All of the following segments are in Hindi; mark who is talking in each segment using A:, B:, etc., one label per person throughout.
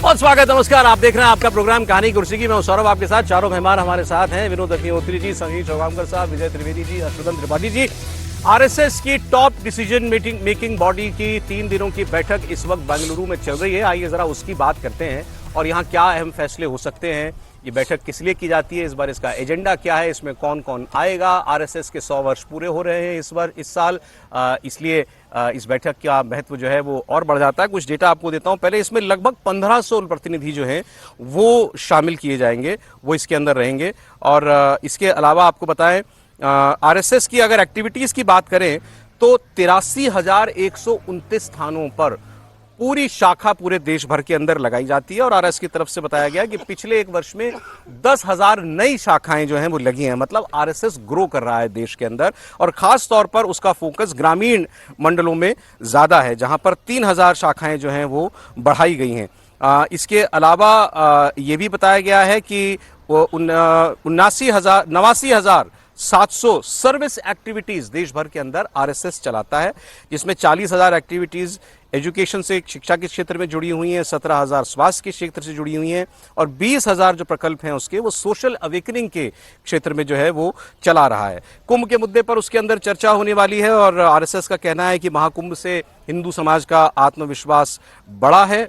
A: बहुत स्वागत, नमस्कार। आप देख रहे हैं आपका प्रोग्राम कहानी कुर्सी की। मैं हूं सौरभ, आपके साथ। चारों मेहमान हमारे साथ हैं, विनोद अग्निहोत्री जी, संगीत चौगामकर साहब, विजय त्रिवेदी जी, हर्षवर्धन त्रिपाठी जी। आरएसएस की टॉप डिसीजन मेकिंग बॉडी की 3 दिनों की बैठक इस वक्त बेंगलुरु में चल रही है। आइए जरा उसकी बात करते हैं और यहाँ क्या अहम फैसले हो सकते हैं। ये बैठक किस लिए की जाती है, इस बार इसका एजेंडा क्या है, इसमें कौन कौन आएगा। आरएसएस के 100 वर्ष पूरे हो रहे हैं इस साल, इसलिए इस बैठक का महत्व जो है वो और बढ़ जाता है। कुछ डेटा आपको देता हूं। पहले इसमें लगभग 1500 प्रतिनिधि जो हैं वो शामिल किए जाएंगे, वो इसके अंदर रहेंगे। और इसके अलावा आपको बताएं, आरएसएस की अगर एक्टिविटीज की बात करें तो 83,129 स्थानों पर पूरी शाखा पूरे देश भर के अंदर लगाई जाती है। और आरएसएस की तरफ से बताया गया कि पिछले 1 वर्ष में 10,000 नई शाखाएं जो हैं वो लगी हैं। मतलब आरएसएस ग्रो कर रहा है देश के अंदर, और खास तौर पर उसका फोकस ग्रामीण मंडलों में ज्यादा है, जहां पर 3,000 शाखाएं जो हैं वो बढ़ाई गई हैं। इसके अलावा ये भी बताया गया है कि 89,700 सर्विस एक्टिविटीज देश भर के अंदर आरएसएस चलाता है, जिसमें 40,000 एक्टिविटीज एजुकेशन से, शिक्षा के क्षेत्र में जुड़ी हुई हैं, 17,000 स्वास्थ्य के क्षेत्र से जुड़ी हुई हैं, और 20,000 जो प्रकल्प हैं उसके वो सोशल अवेकनिंग के क्षेत्र में जो है वो चला रहा है। कुंभ के मुद्दे पर उसके अंदर चर्चा होने वाली है, और आरएसएस का कहना है कि महाकुंभ से हिंदू समाज का आत्मविश्वास बढ़ा है,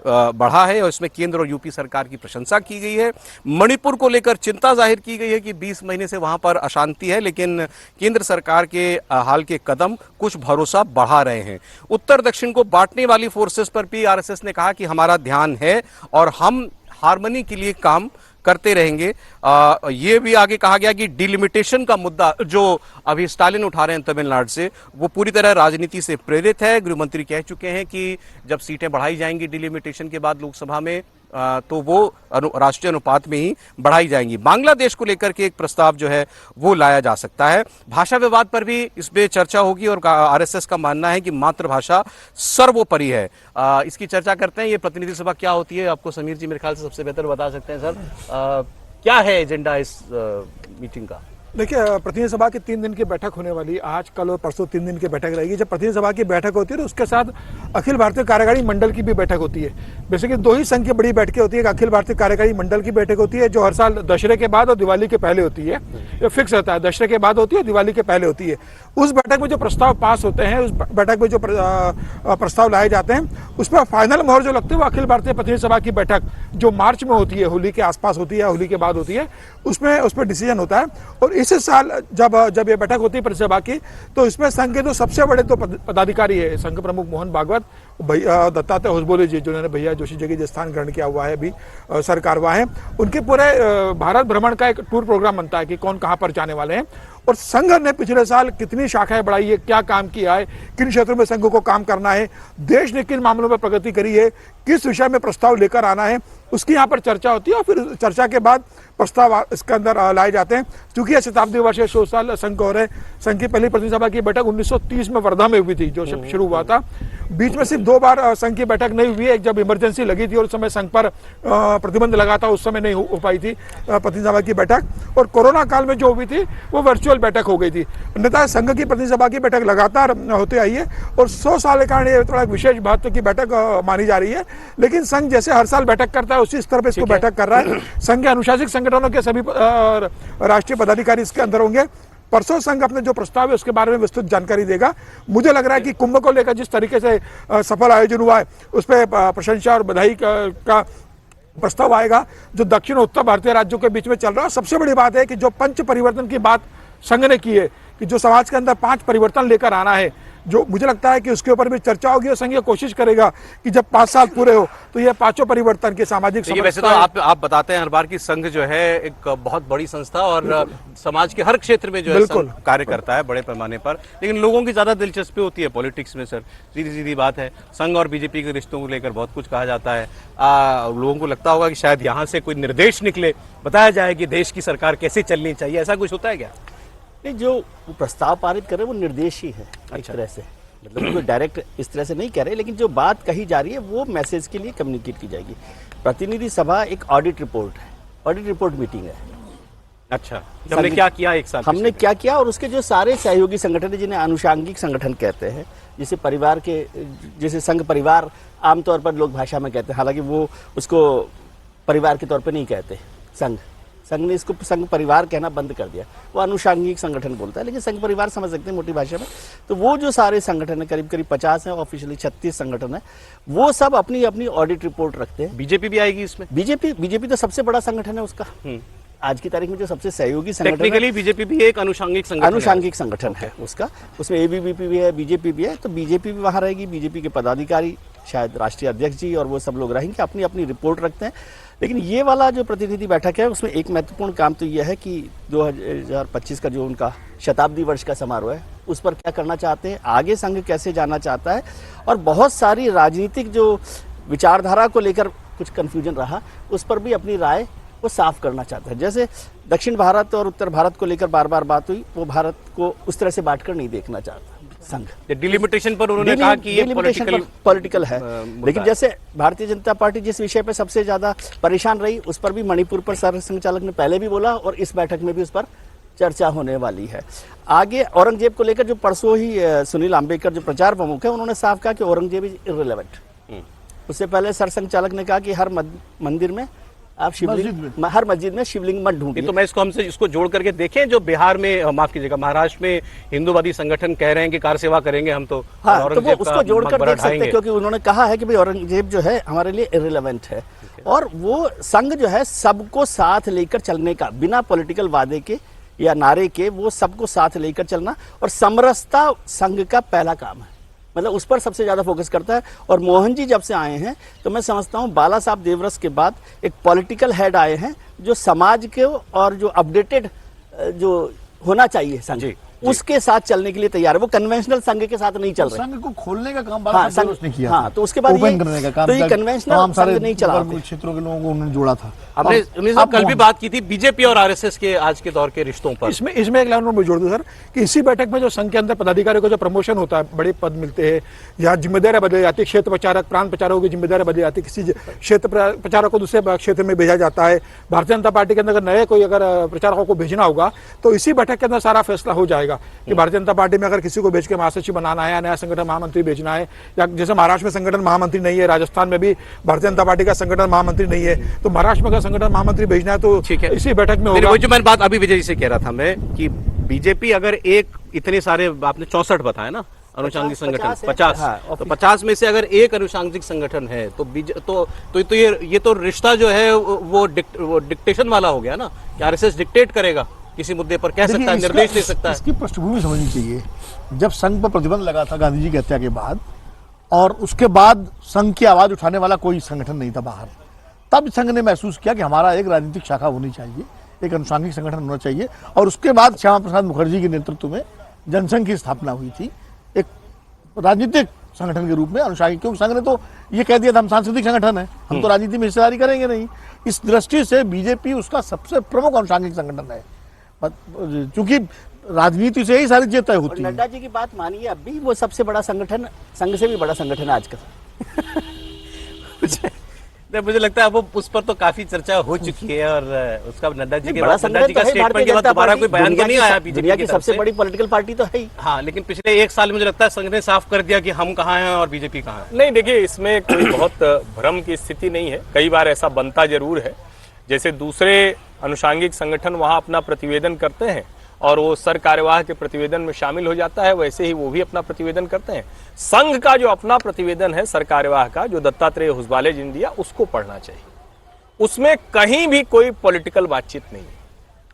A: और इसमें केंद्र और यूपी सरकार की प्रशंसा की गई है। मणिपुर को लेकर चिंता जाहिर की गई है कि 20 महीने से वहां पर अशांति है, लेकिन केंद्र सरकार के हाल के कदम कुछ भरोसा बढ़ा रहे हैं। उत्तर दक्षिण को बांटने वाली फोर्सेस पर भी आरएसएस ने कहा कि हमारा ध्यान है और हम हार्मनी के लिए काम करते रहेंगे। ये भी आगे कहा गया कि डिलिमिटेशन का मुद्दा जो अभी स्टालिन उठा रहे हैं तमिलनाडु से, वो पूरी तरह राजनीति से प्रेरित है। गृह मंत्री कह चुके हैं कि जब सीटें बढ़ाई जाएंगी डिलिमिटेशन के बाद लोकसभा में, तो वो राष्ट्रीय अनुपात में ही बढ़ाई जाएंगी। बांग्लादेश को लेकर के एक प्रस्ताव जो है वो लाया जा सकता है। भाषा विवाद पर भी इसमें चर्चा होगी, और आरएसएस का मानना है कि मातृभाषा सर्वोपरि है। इसकी चर्चा करते हैं। ये प्रतिनिधि सभा क्या होती है, आपको समीर जी मेरे ख्याल से सबसे बेहतर बता सकते हैं। सर, क्या है एजेंडा इस मीटिंग का?
B: देखिए, प्रतिनिधि सभा की 3 दिन की बैठक होने वाली, आज कल और परसों 3 दिन की बैठक रहेगी। जब प्रतिनिधि सभा की बैठक होती है तो उसके साथ अखिल भारतीय कार्यकारी मंडल की भी बैठक होती है। बेसिकली 2 ही संघ की बड़ी बैठकें होती है। अखिल भारतीय कार्यकारी मंडल की बैठक होती है जो हर साल दशहरे के बाद और दिवाली के पहले होती है। ये फिक्स रहता है, दशहरे के बाद होती है, दिवाली के पहले होती है। उस बैठक में जो प्रस्ताव पास होते हैं, उस बैठक में जो प्रस्ताव लाए जाते हैं, उस पर फाइनल मोहर जो लगती है वो अखिल भारतीय प्रतिनिधि सभा की बैठक जो मार्च में होती है, होली के आसपास होती है, होली के बाद होती है, उस पर डिसीजन होता है। और इस साल जब ये बैठक होती है प्रतिनिधि सभा की, तो इसमें संघ के जो सबसे बड़े तो पदाधिकारी है, संघ प्रमुख मोहन भागवत, भैया दत्तात्रेय होसबोले जी, जिन्होंने भैया जोशी जी के स्थान ग्रहण किया हुआ है अभी सरकार हुआ है, उनके पूरे भारत भ्रमण का एक टूर प्रोग्राम बनता है कि कौन कहां पर जाने वाले हैं, और संघ ने पिछले साल कितनी शाखाएं बढ़ाई है, क्या काम किया है, किन क्षेत्रों में संघ को काम करना है, देश ने किन मामलों में प्रगति करी है, किस विषय में प्रस्ताव लेकर आना है, उसकी यहाँ पर चर्चा होती है। और फिर चर्चा के बाद प्रस्ताव इसके अंदर लाए जाते हैं। क्योंकि यह शताब्दी वर्ष है, 100 साल संघ को हो रहे हैं। संघ की पहली प्रतिनिधि सभा की बैठक 1930 में वर्धा में हुई थी, जो शुरू हुआ था। बीच में सिर्फ 2 बार संघ की बैठक नहीं हुई है। एक जब इमरजेंसी लगी थी और उस समय संघ पर प्रतिबंध लगा था, उस समय नहीं हो पाई थी प्रतिनिधि सभा की बैठक, और कोरोना काल में जो हुई थी वो वर्चुअल बैठक हो गई थी। अन्यथा संघ की प्रतिनिधि सभा की बैठक लगातार होते आई है, और 100 साल के कारण ये थोड़ा विशेष महत्व की बैठक मानी जा रही है। लेकिन संघ जैसे हर साल बैठक करता है उसी स्तर पर इसको बैठक कर रहा है। संघ के अनुशासित संगठनों के सभी राष्ट्रीय पदाधिकारी इसके अंदर होंगे। परसों संघ अपने जो प्रस्ताव है उसके बारे में विस्तृत जानकारी देगा। मुझे लग रहा है कि कुंभ को लेकर जिस तरीके से सफल आयोजन हुआ है उस पर प्रशंसा और बधाई का प्रस्ताव आएगा, जो दक्षिण और उत्तर भारतीय राज्यों के बीच में चल रहा है। सबसे बड़ी बात है कि जो पंच परिवर्तन की बात संघ ने की है, कि जो समाज के अंदर 5 परिवर्तन लेकर आना है, जो मुझे लगता है कि उसके ऊपर भी चर्चा होगी, और संघ ये कोशिश करेगा कि जब 5 साल पूरे हो तो ये 5 परिवर्तन के सामाजिक।
A: वैसे तो आप बताते हैं हर बार कि संघ जो है एक बहुत बड़ी संस्था और समाज के हर क्षेत्र में जो है कार्य करता है बड़े पैमाने पर, लेकिन लोगों की ज्यादा दिलचस्पी होती है पॉलिटिक्स में। सर, सीधी सीधी बात है, संघ और बीजेपी के रिश्तों को लेकर बहुत कुछ कहा जाता है। लोगों को लगता होगा कि शायद यहाँ से कोई निर्देश निकले, बताया जाए कि देश की सरकार कैसे चलनी चाहिए, ऐसा कुछ होता है क्या?
C: नहीं, जो प्रस्ताव पारित कर रहे हैं वो निर्देश ही है एक तरह से, मतलब कोई डायरेक्ट इस तरह से नहीं कह रहे, लेकिन जो बात कही जा रही है वो मैसेज के लिए कम्युनिकेट की जाएगी। प्रतिनिधि सभा एक ऑडिट रिपोर्ट है, ऑडिट रिपोर्ट मीटिंग है,
A: अच्छा, हमने क्या किया एक साल?
C: हमने क्या किया और उसके जो सारे सहयोगी संगठन है जिन्हें अनुषांगिक संगठन कहते हैं, जैसे परिवार के, जैसे संघ परिवार आमतौर पर लोग भाषा में कहते हैं, हालांकि वो उसको परिवार के तौर पे नहीं कहते। संघ ने इसको संघ परिवार कहना बंद कर दिया, वो अनुषांगिक संगठन बोलता है, लेकिन संघ परिवार समझ सकते हैं मोटी भाषा में। तो वो जो सारे संगठन है, करीब करीब 50 है, ऑफिशियली 36 संगठन है, वो सब अपनी अपनी ऑडिट रिपोर्ट रखते हैं।
A: बीजेपी भी आएगी इसमें?
C: बीजेपी तो सबसे बड़ा संगठन है उसका, आज की तारीख में जो सबसे सहयोगी संगठन,
A: टेक्निकली बीजेपी भी एक अनुषांगिक
C: संगठन है उसका, उसमें एबीवीपी भी है, बीजेपी भी है। तो बीजेपी भी वहां रहेगी, बीजेपी के पदाधिकारी, शायद राष्ट्रीय अध्यक्ष जी और वो सब लोग रहेंगे, अपनी अपनी रिपोर्ट रखते हैं। लेकिन ये वाला जो प्रतिनिधि बैठक है, उसमें एक महत्वपूर्ण काम तो यह है कि 2025 का जो उनका शताब्दी वर्ष का समारोह है, उस पर क्या करना चाहते हैं, आगे संघ कैसे जाना चाहता है, और बहुत सारी राजनीतिक जो विचारधारा को लेकर कुछ कन्फ्यूजन रहा, उस पर भी अपनी राय वो साफ करना चाहता है। जैसे दक्षिण भारत और उत्तर भारत को लेकर बार बार बात हुई, वो भारत को उस तरह से बांटकर नहीं देखना चाहता संघ।
A: डिलिमिटेशन पर उन्होंने कहा कि ये
C: पॉलिटिकल है, लेकिन जैसे भारतीय जनता पार्टी जिस विषय पर सबसे ज्यादा परेशान रही, उस पर भी मणिपुर पर सरसंघचालक ने पहले भी बोला और इस बैठक में भी उस पर चर्चा होने वाली है। आगे औरंगजेब को लेकर जो परसों ही सुनील अंबेडकर जो प्रचार प्रमुख है, उन्होंने साफ कहा कि औरंगजेब इज इररिलेवेंट। उससे पहले सरसंघचालक ने कहा कि हर मंदिर में आप शिवलिंग, हर मस्जिद में शिवलिंग मत ढूंढिए।
A: तो मैं हमसे इसको जोड़ करके देखें, जो बिहार में, माफ कीजिएगा, महाराष्ट्र में हिंदूवादी संगठन कह रहे हैं कि कार सेवा करेंगे हम, तो
C: हाँ, तो वो उसको जोड़कर देख सकते हैं, क्योंकि उन्होंने कहा है कि भाई औरंगजेब जो है हमारे लिए इररिलेवेंट है। और वो संघ जो है सबको साथ लेकर चलने का, बिना पॉलिटिकल वादे के या नारे के, वो सबको साथ लेकर चलना, और समरसता संघ का पहला काम है, मतलब उस पर सबसे ज्यादा फोकस करता है। और मोहन जी जब से आए हैं, तो मैं समझता हूं बाला साहब देवरस के बाद एक पॉलिटिकल हेड आए हैं जो समाज के और जो अपडेटेड जो होना चाहिए संघ, उसके साथ चलने के लिए तैयार है। वो कन्वेंशनल संघ के साथ नहीं चल रहे।
D: संघ को खोलने का काम बाला साहब देवरस ने किया।
C: हाँ, तो उसके बाद
D: ओपन करने का काम,
C: तो ये कन्वेंशनल संघ नहीं चला,
D: क्षेत्रों के लोगों को उन्होंने जोड़ा था।
A: हमने कल भी बात की थी बीजेपी और आरएसएस के आज के दौर के रिश्तों पर।
B: इसमें एक लाइन मैं जोड़ दूं सर, कि इसी बैठक में जो संघ के अंदर पदाधिकारियों को जो प्रमोशन होता है, बड़े पद मिलते हैं, या जिम्मेदारियां बदली जाती है, क्षेत्र प्रचारक, प्रांत प्रचारकों की जिम्मेदारियां बदली जाती है, किसी क्षेत्र प्रचारक को दूसरे क्षेत्र में भेजा जाता है। भारतीय जनता पार्टी के अंदर अगर नए कोई अगर प्रचारकों को भेजना होगा, तो इसी बैठक के अंदर सारा फैसला हो जाएगा कि भारतीय जनता पार्टी में अगर किसी को भेज के महासचिव बनाना है या नया संगठन महामंत्री भेजना है, या जैसे महाराष्ट्र में संगठन महामंत्री नहीं है, राजस्थान में भी भारतीय जनता पार्टी का संगठन महामंत्री नहीं है, तो महाराष्ट्र में अगर संगठन महामंत्री भेजना है तो ठीक है, इसी बैठक में होगा।
A: जो मैंने बात अभी विजय जी से कह रहा था मैं, कि बीजेपी अगर एक, इतने सारे आपने 64 बताया ना अनुषांगिक संगठन, 50, हाँ, तो 50 में से अगर एक अनुषांगिक संगठन है, तो ये तो रिश्ता जो है वो डिक्टेशन वाला हो गया ना, कि आरएसएस डिक्टेट करेगा किसी मुद्दे पर, कह सकता है, निर्देश दे सकता है।
D: इसकी पृष्ठभूमि समझनी चाहिए। जब संघ पर प्रतिबंध लगा था गांधी जी की हत्या के बाद, और उसके बाद संघ की आवाज उठाने वाला कोई संगठन नहीं था बाहर, तब संघ ने महसूस किया कि हमारा एक राजनीतिक शाखा होनी चाहिए, एक अनुषांगिक संगठन होना चाहिए। और उसके बाद श्यामा प्रसाद मुखर्जी के नेतृत्व में जनसंघ की स्थापना हुई थी, एक राजनीतिक संगठन के रूप में अनुषांगिक, क्योंकि संघ ने तो ये कह दिया था हम सांस्कृतिक संगठन है, हम तो राजनीति में हिस्सेदारी करेंगे नहीं। इस दृष्टि से बीजेपी उसका सबसे प्रमुख अनुषांगिक संगठन है, क्योंकि राजनीति से ही सारी चीजें तय होती है।
C: नड्डा जी की बात मानिए, अब भी वो सबसे बड़ा संगठन, संघ से भी बड़ा संगठन है आजकल।
A: मुझे लगता है वो उस पर तो काफी चर्चा हो चुकी है, और उसका नड्डा जी के बाद,
C: नड्डा जी का स्टेटमेंट के बाद दोबारा कोई बयान तो नहीं आया
A: बीजेपी
C: की सबसे बड़ी पॉलिटिकल पार्टी तो है ही।
A: हाँ, लेकिन पिछले एक साल मुझे लगता है संघ ने साफ कर दिया कि हम कहाँ हैं और बीजेपी कहाँ है।
E: नहीं, देखिए, इसमें कोई बहुत भ्रम की स्थिति नहीं है। कई बार ऐसा बनता जरूर है, जैसे दूसरे अनुषांगिक संगठन वहां अपना प्रतिवेदन करते हैं और वो सर कार्यवाह के प्रतिवेदन में शामिल हो जाता है, वैसे ही वो भी अपना प्रतिवेदन करते हैं। संघ का जो अपना प्रतिवेदन है सर कार्यवाह का, जो दत्तात्रेय हुसबाले जी ने दिया, उसको पढ़ना चाहिए। उसमें कहीं भी कोई पॉलिटिकल बातचीत नहीं है।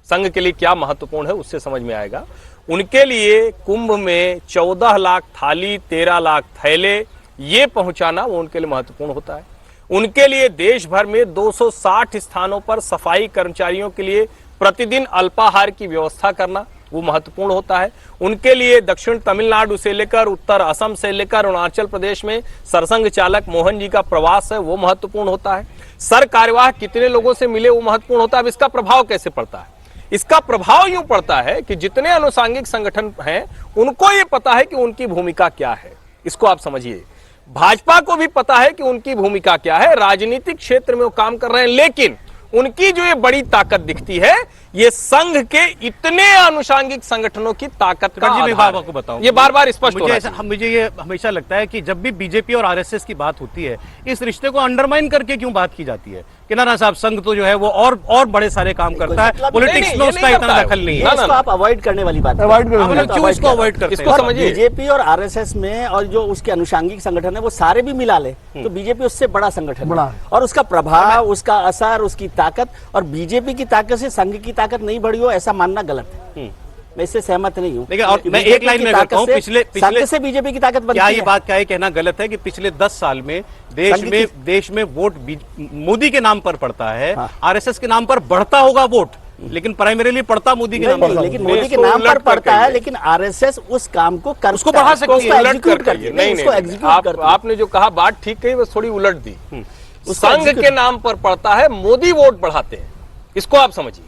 E: संघ के लिए क्या महत्वपूर्ण है उससे समझ में आएगा। उनके लिए कुंभ में 14 लाख थाली, 13 लाख थैले ये पहुंचाना वो उनके लिए महत्वपूर्ण होता है। उनके लिए देश भर में 260 स्थानों पर सफाई कर्मचारियों के लिए प्रतिदिन अल्पाहार की व्यवस्था करना वो महत्वपूर्ण होता है। उनके लिए दक्षिण तमिलनाडु से लेकर उत्तर असम से लेकर अरुणाचल प्रदेश में सरसंघ चालक मोहन जी का प्रवास है वो महत्वपूर्ण होता है। सर कार्यवाह कितने लोगों से मिले वो महत्वपूर्ण होता है। अब इसका प्रभाव कैसे पड़ता है? इसका प्रभाव यूं पड़ता है कि जितने अनुषांगिक संगठन हैं उनको ये पता है कि उनकी भूमिका क्या है। इसको आप समझिए। भाजपा को भी पता है कि उनकी भूमिका क्या है, राजनीतिक क्षेत्र में वो काम कर रहे हैं, लेकिन उनकी जो ये बड़ी ताकत दिखती है, ये संघ के इतने अनुषांगिक संगठनों की ताकत का
A: जी मैं
E: आधार
A: आपको
E: है।
A: बताऊं,
E: ये बार बार स्पष्ट हो रहा है।
A: मुझे ये हमेशा लगता है कि जब भी बीजेपी और आरएसएस की बात होती है, इस रिश्ते को अंडरमाइन करके क्यों बात की जाती है कि ना साहब संघ तो जो है वो और बड़े सारे काम करता है, पॉलिटिक्स में उसका इतना दखल नहीं है।
C: इसको आप अवॉइड करने वाली बात
D: अवॉइड
A: आप लोग क्यों इसको अवॉइड करते
E: इसको
A: हैं?
E: समझिए।
C: बीजेपी और आरएसएस में और जो उसके अनुषांगिक संगठन है वो सारे भी मिला ले तो बीजेपी उससे बड़ा संगठन
D: बड़ा
C: है
D: है।
C: और उसका प्रभाव, उसका असर, उसकी ताकत, और बीजेपी की ताकत से संघ की ताकत नहीं बढ़ी हो ऐसा मानना गलत है। मैं इससे सहमत नहीं हूँ।
A: देखिए, और मैं एक लाइन में कहता हूँ, पिछले
C: संघ से बीजेपी की ताकत बनती
A: क्या
C: है।
A: ये बात क्या है कहना गलत है कि पिछले 10 साल में देश में वोट मोदी के नाम पर पड़ता है, आरएसएस के नाम पर बढ़ता होगा वोट, लेकिन प्राइमरीली पड़ता मोदी के नाम
C: नहीं,
A: पर।
C: लेकिन मोदी के
E: इसको
C: नाम पर
E: उलट कर
C: पड़ता है,
E: कहिए।
C: लेकिन आरएसएस उस काम को कर
A: उसको बढ़ा सकती है,
C: उसको
E: उलट
C: एग्जीक्यूट
E: कर
C: करती
E: कहिए।
C: है।
E: नहीं,
C: उसको
E: नहीं,
C: एग्जीक्यूट करती है।
E: आपने जो कहा बात ठीक कही, बस थोड़ी उलट दी।
C: उसको
E: संघ
C: execute-
E: के नाम पर पड़ता है, मोदी वोट बढ़ाते हैं, इसको आप समझिए।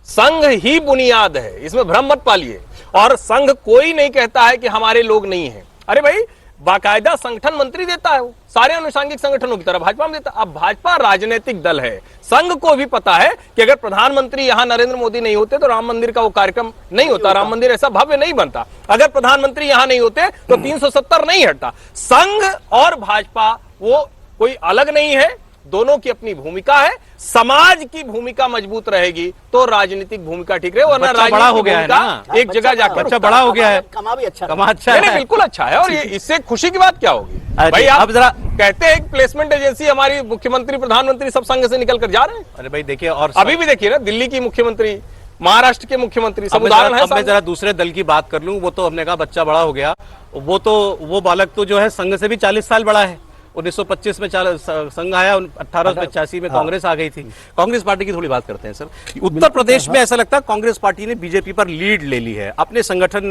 E: संघ ही बुनियाद है, इसमें भ्रम मत पालिए। और संघ कोई नहीं कहता है कि हमारे लोग नहीं है। अरे भाई, बाकायदा संगठन मंत्री देता है, वो सारे अनुषांगिक संगठनों की तरह भाजपा में देता है। अब भाजपा राजनीतिक दल है, संघ को भी पता है कि अगर प्रधानमंत्री यहां नरेंद्र मोदी नहीं होते तो राम मंदिर का वो कार्यक्रम नहीं होता, राम मंदिर ऐसा भव्य नहीं बनता। अगर प्रधानमंत्री यहां नहीं होते तो 370 नहीं हटता। संघ और भाजपा वो कोई अलग नहीं है, दोनों की अपनी भूमिका है। समाज की भूमिका मजबूत रहेगी तो राजनीतिक भूमिका ठीक रहे, वरना
A: बच्चा बड़ा हो गया है
E: राजनीतिक
A: ना,
E: एक जगह जाकर
A: बच्चा बड़ा हो गया है,
C: कमा भी अच्छा
A: कमा अच्छा
E: नहीं, नहीं,
A: है।
E: बिल्कुल अच्छा है। और ये इससे खुशी की बात क्या होगी
A: अरे
E: भाई?
A: अब
E: आप
A: जरा
E: कहते हैं प्लेसमेंट एजेंसी हमारी, मुख्यमंत्री प्रधानमंत्री सब संघ से निकल कर जा रहे हैं।
A: अरे भाई देखिए, और
E: अभी भी देखिए ना, दिल्ली की मुख्यमंत्री, महाराष्ट्र के मुख्यमंत्री, सब
A: अब मैं
E: उदाहरण है
A: अब मैं
E: सामने।
A: जरा दूसरे दल की बात कर लूं। वो तो हमने कहा बच्चा बड़ा हो गया, वो बालक तो जो है संघ से भी 40 साल बड़ा है। 1925 में संघ आया, 1885 में कांग्रेस आ गई थी। कांग्रेस पार्टी की थोड़ी बात करते हैं सर। उत्तर प्रदेश में ऐसा लगता है कांग्रेस पार्टी ने बीजेपी पर लीड ले ली है अपने संगठन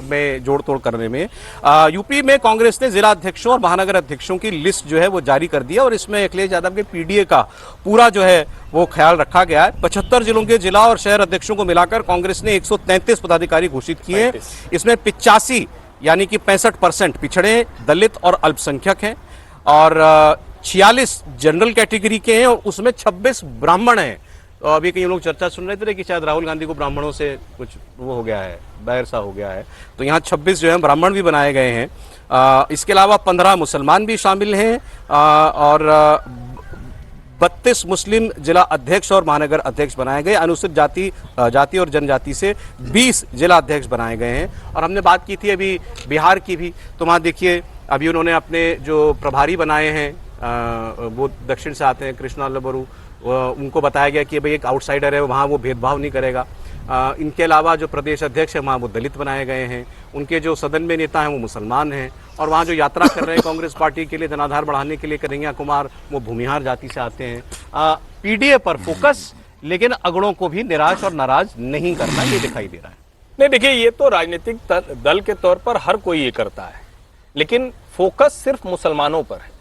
A: में जोड़ तोड़ करने में। यूपी में कांग्रेस ने जिला अध्यक्षों और महानगर अध्यक्षों की लिस्ट जो है वो जारी कर दिया और इसमें अखिलेश यादव के पीडीए का पूरा जो है वो ख्याल रखा गया है। 75 जिलों के जिला और शहर अध्यक्षों को मिलाकर कांग्रेस ने 133 पदाधिकारी घोषित किए हैं। इसमें 85 यानी कि 65% पिछड़े, दलित और अल्पसंख्यक हैं और 46 जनरल कैटेगरी के हैं और उसमें 26 ब्राह्मण हैं। तो अभी कई लोग चर्चा सुन रहे थे कि शायद राहुल गांधी को ब्राह्मणों से कुछ वो हो गया है, बैर सा हो गया है, तो यहाँ 26 जो है ब्राह्मण भी बनाए गए हैं। इसके अलावा 15 मुसलमान भी शामिल हैं और 32 मुस्लिम जिला अध्यक्ष और महानगर अध्यक्ष बनाए गए। अनुसूचित जाति और जनजाति से 20 जिला अध्यक्ष बनाए गए हैं। और हमने बात की थी अभी बिहार की भी, तो वहाँ देखिए अभी उन्होंने अपने जो प्रभारी बनाए हैं वो दक्षिण से आते हैं, कृष्णा लबरू, उनको बताया गया कि भाई एक आउटसाइडर है, वहाँ वो भेदभाव नहीं करेगा। इनके अलावा जो प्रदेश अध्यक्ष है वहाँ वो दलित बनाए गए हैं। उनके जो सदन में नेता हैं वो मुसलमान हैं और वहाँ जो यात्रा कर रहे हैं कांग्रेस पार्टी के लिए धनाधार बढ़ाने के लिए कन्हैया कुमार, वो भूमिहार जाति से आते हैं। पीडीए पर फोकस, लेकिन अगड़ों को भी निराश और नाराज नहीं करना, ये दिखाई दे रहा है।
E: नहीं देखिए, ये तो राजनीतिक दल के तौर पर हर कोई ये करता है, लेकिन फोकस सिर्फ मुसलमानों पर है।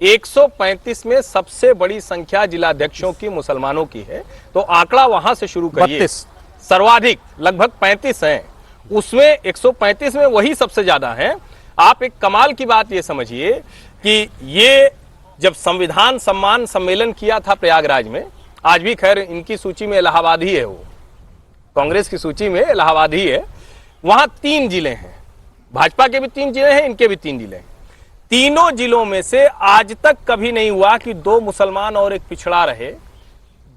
E: 135 में सबसे बड़ी संख्या जिलाध्यक्षों की मुसलमानों की है, तो आंकड़ा वहां से शुरू करिए।
A: 32
E: सर्वाधिक लगभग 35 हैं, उसमें 135 में वही सबसे ज्यादा हैं। आप एक कमाल की बात ये समझिए कि ये जब संविधान सम्मान सम्मेलन किया था प्रयागराज में, आज भी खैर इनकी सूची में इलाहाबाद ही है, वो कांग्रेस की सूची में इलाहाबाद ही है। वहां 3 जिले हैं, भाजपा के भी 3 जिले हैं, इनके भी 3 जिले हैं। तीनों जिलों में से आज तक कभी नहीं हुआ कि 2 मुसलमान और एक पिछड़ा रहे।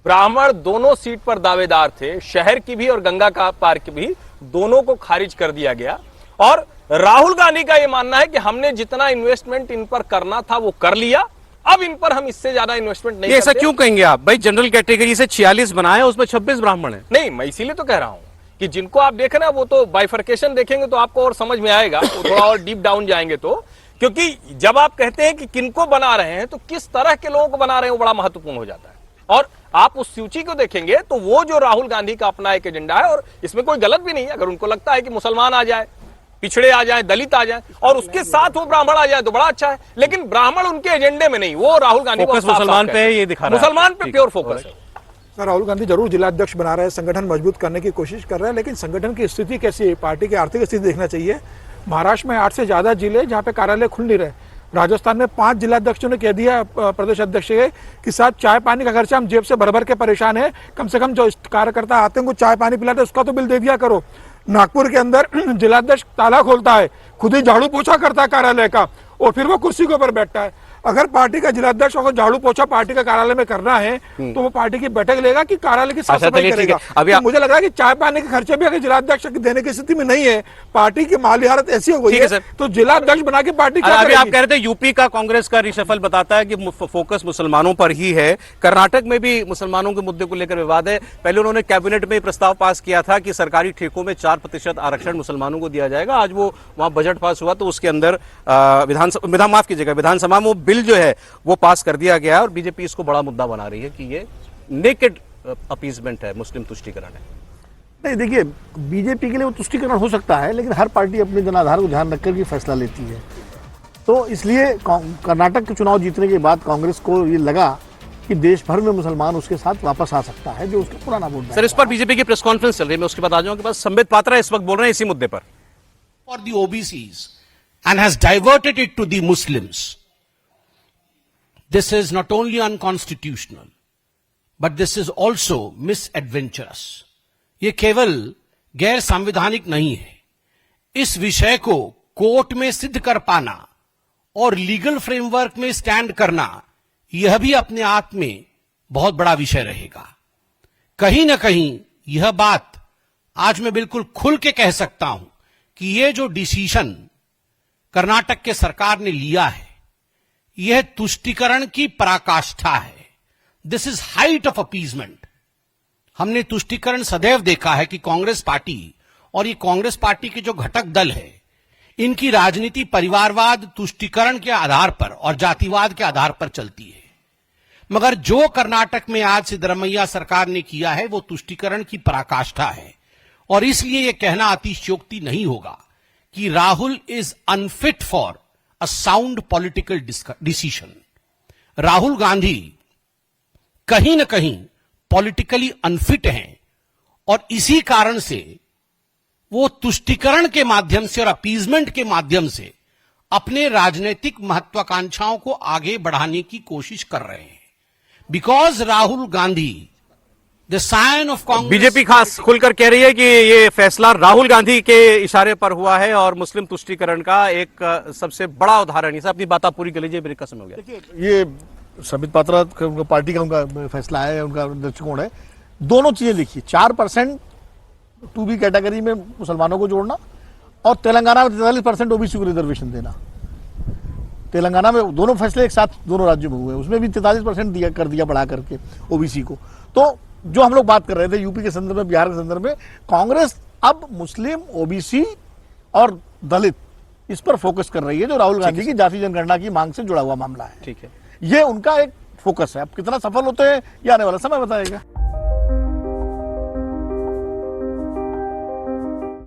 E: ब्राह्मण दोनों सीट पर दावेदार थे, शहर की भी और गंगा का पार की भी, दोनों को खारिज कर दिया गया। और राहुल गांधी का यह मानना है कि हमने जितना इन्वेस्टमेंट इन पर करना था वो कर लिया, अब इन पर हम इससे ज्यादा इन्वेस्टमेंट नहीं
A: ये ऐसा
E: करते।
A: क्यों कहेंगे आप? भाई जनरल कैटेगरी से 46 बनाए, उसमें 26 ब्राह्मण हैं।
E: नहीं, मैं इसीलिए तो कह रहा हूं कि जिनको आप देख रहे हैं वो तो बाइफर्केशन देखेंगे तो आपको और समझ में आएगा, वो थोड़ा और डीप डाउन जाएंगे तो। क्योंकि जब आप कहते हैं कि किनको बना रहे हैं तो किस तरह के लोगों को बना रहे हैं वो बड़ा महत्वपूर्ण हो जाता है। और आप उस सूची को देखेंगे तो वो जो राहुल गांधी का अपना एक एजेंडा है, और इसमें कोई गलत भी नहीं है। अगर उनको लगता है कि मुसलमान आ जाए, पिछड़े आ जाए, दलित आ जाए और उसके साथ वो ब्राह्मण आ जाए तो बड़ा अच्छा है, लेकिन ब्राह्मण उनके एजेंडे में नहीं। वो राहुल गांधी
A: फोकस मुसलमान पे है, ये दिखा रहा है।
E: मुसलमान पे प्योर फोकस है।
B: सर, राहुल गांधी जरूर जिलाध्यक्ष बना रहे हैं, संगठन मजबूत करने की कोशिश कर रहे हैं, लेकिन संगठन की स्थिति कैसी है? पार्टी की आर्थिक स्थिति देखना चाहिए। महाराष्ट्र में 8 से ज्यादा जिले जहां पे कार्यालय खुल नहीं रहे, राजस्थान में 5 जिलाध्यक्षों ने कह दिया प्रदेश अध्यक्ष के कि साहब चाय पानी का खर्चा हम जेब से भर भर के परेशान है, कम से कम जो कार्यकर्ता आते हैं उनको चाय पानी पिलाते हैं उसका तो बिल दे दिया करो। नागपुर के अंदर जिलाध्यक्ष ताला खोलता है, खुद ही झाड़ू पोछा करता है कार्यालय का और फिर वो कुर्सी के ऊपर बैठता है। अगर पार्टी का जिलाध्यक्ष अगर झाड़ू पोछा पार्टी का कार्यालय में करना है तो वो पार्टी की बैठक लेगा कि कार्यालय की साफ सफाई करेगा।
A: अभी
B: तो मुझे लग रहा है कि चाय पानी के खर्चे भी अगर जिलाध्यक्ष देने की स्थिति में नहीं है, पार्टी की माली हालत ऐसी हो गई है तो जिलाध्यक्ष बना के पार्टी क्या
A: अभी आप
B: करेगी?
A: कह रहे थे यूपी का कांग्रेस का रिशफल बताता है कि फोकस मुसलमानों पर ही है। कर्नाटक में भी मुसलमानों के मुद्दे को लेकर विवाद है। पहले उन्होंने कैबिनेट में प्रस्ताव पास किया था कि सरकारी ठेकों में 4% आरक्षण मुसलमानों को दिया जाएगा। आज वो वहां बजट पास हुआ तो उसके अंदर विधानसभा में वो बिल जो है वो पास कर दिया गया है और बीजेपी इसको बड़ा मुद्दा बना रही है कि ये नेकेड अपीसमेंट है, मुस्लिम तुष्टीकरण है।
D: नहीं, देखिए, बीजेपी के लिए वो तुष्टीकरण हो सकता है, लेकिन हर पार्टी अपने जनाधार को ध्यान रखकर के फैसला लेती है। तो इसलिए कर्नाटक के चुनाव जीतने के बाद कांग्रेस को ये लगा कि देश भर में मुसलमान उसके साथ वापस आ सकता है, जो उसका पुराना वोट बैंक
A: सर, इस पर बीजेपी की प्रेस कॉन्फ्रेंस चल रही है, मैं उसके बाद आ जाऊंगा। के पास संबित पात्रा इस वक्त बोल रहे हैं इसी मुद्दे पर।
F: For the OBCs and has diverted it to the Muslims. This is not only unconstitutional, but this is also misadventurous. ये केवल गैर संवैधानिक नहीं है। इस विषय को कोर्ट में सिद्ध कर पाना और लीगल फ्रेमवर्क में स्टैंड करना, यह भी अपने आप में बहुत बड़ा विषय रहेगा। कहीं ना कहीं यह बात आज मैं बिल्कुल खुल के कह सकता हूं कि यह जो डिसीजन कर्नाटक के सरकार ने लिया है, यह तुष्टीकरण की पराकाष्ठा है। This is height of appeasement. हमने तुष्टीकरण सदैव देखा है कि कांग्रेस पार्टी और ये कांग्रेस पार्टी के जो घटक दल है, इनकी राजनीति परिवारवाद, तुष्टीकरण के आधार पर और जातिवाद के आधार पर चलती है। मगर जो कर्नाटक में आज सिद्धरमैया सरकार ने किया है वो तुष्टीकरण की पराकाष्ठा है और इसलिए यह कहना अतिशयोक्ति नहीं होगा कि Rahul is unfit for a sound political decision. Rahul Gandhi कहीं न कहीं पॉलिटिकली अनफिट हैं और इसी कारण से वो तुष्टीकरण के माध्यम से और अपीजमेंट के माध्यम से अपने राजनीतिक महत्वाकांक्षाओं को आगे बढ़ाने की कोशिश कर रहे हैं। Because Rahul Gandhi the sign of Congress.
A: BJP खास खुलकर कह रही है कि ये फैसला राहुल गांधी के इशारे पर हुआ है और मुस्लिम तुष्टीकरण का एक सबसे बड़ा उदाहरण। इसे अपनी बात पूरी कर लीजिए, ब्रेक का समय हो गया।
D: देखिए, ये संबित पात्रा उनका पार्टी का उनका फैसला है, उनका दृष्टिकोण है। दोनों चीजें देखिए, 4% 2B कैटेगरी में मुसलमानों को जोड़ना और तेलंगाना में 43% ओबीसी को रिजर्वेशन देना। तेलंगाना में दोनों फैसले एक साथ दोनों राज्यों में हुए, उसमें भी 43% कर दिया बढ़ा करके ओबीसी को। तो जो हम लोग बात कर रहे थे यूपी के संदर्भ में, बिहार के संदर्भ में, कांग्रेस अब मुस्लिम, ओबीसी और दलित इस पर फोकस कर रही है, जो राहुल गांधी की जाति जनगणना की मांग से जुड़ा हुआ मामला है।
A: ठीक है,
D: ये उनका एक फोकस है। अब कितना सफल होते हैं ये आने वाला समय बताएगा।